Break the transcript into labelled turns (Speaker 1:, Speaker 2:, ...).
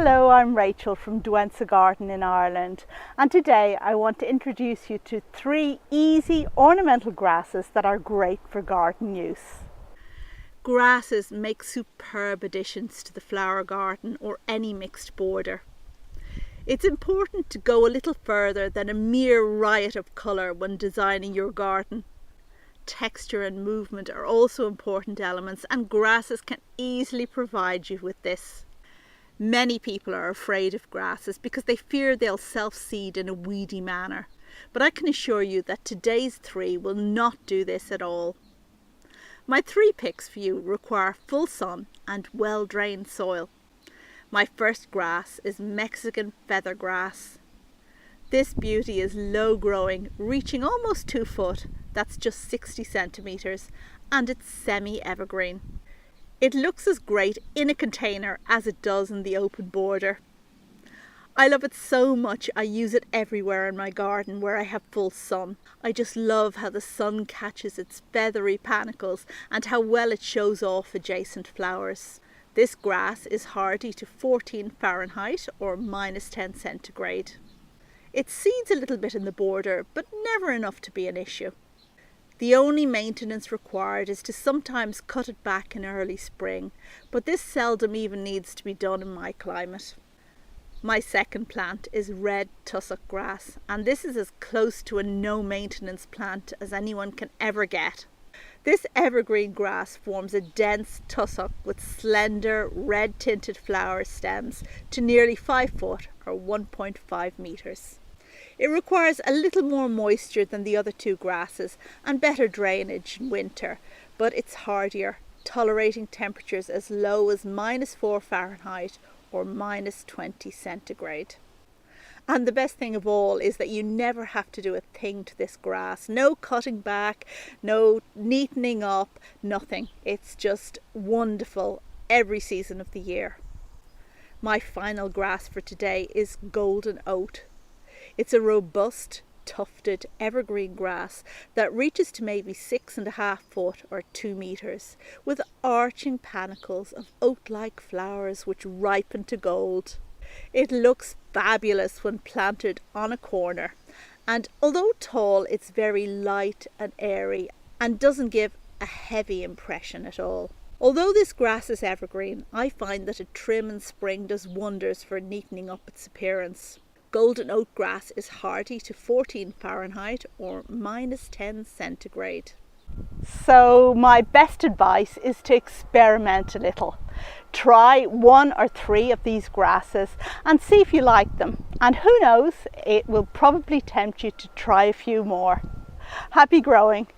Speaker 1: Hello, I'm Rachel from Douentza Garden in Ireland, and today I want to introduce you to 3 easy ornamental grasses that are great for garden use. Grasses make superb additions to the flower garden or any mixed border. It's important to go a little further than a mere riot of colour when designing your garden. Texture and movement are also important elements, and grasses can easily provide you with this. Many people are afraid of grasses because they fear they'll self-seed in a weedy manner, but I can assure you that today's 3 will not do this at all. My 3 picks for you require full sun and well-drained soil. My first grass is Mexican feather grass. This beauty is low growing, reaching almost 2 foot, that's just 60 centimetres, and it's semi-evergreen. It looks as great in a container as it does in the open border. I love it so much I use it everywhere in my garden where I have full sun. I just love how the sun catches its feathery panicles and how well it shows off adjacent flowers. This grass is hardy to 14 Fahrenheit or -10 centigrade. It seeds a little bit in the border, but never enough to be an issue. The only maintenance required is to sometimes cut it back in early spring, but this seldom even needs to be done in my climate. My second plant is Redtussock Grass, and this is as close to a no maintenance plant as anyone can ever get. This evergreen grass forms a dense tussock with slender red tinted flower stems to nearly 5 foot or 1.5 metres. It requires a little more moisture than the other 2 grasses and better drainage in winter, but it's hardier, tolerating temperatures as low as -4 Fahrenheit or -20 centigrade. And the best thing of all is that you never have to do a thing to this grass. No cutting back, no neatening up, nothing. It's just wonderful every season of the year. My final grass for today is golden oat. It's a robust, tufted, evergreen grass that reaches to maybe 6.5 foot or 2 metres, with arching panicles of oat-like flowers which ripen to gold. It looks fabulous when planted on a corner, and although tall, it's very light and airy and doesn't give a heavy impression at all. Although this grass is evergreen, I find that a trim in spring does wonders for neatening up its appearance. Golden oat grass is hardy to 14 Fahrenheit or -10 centigrade. So my best advice is to experiment a little. Try 1 or 3 of these grasses and see if you like them. And who knows, it will probably tempt you to try a few more. Happy growing!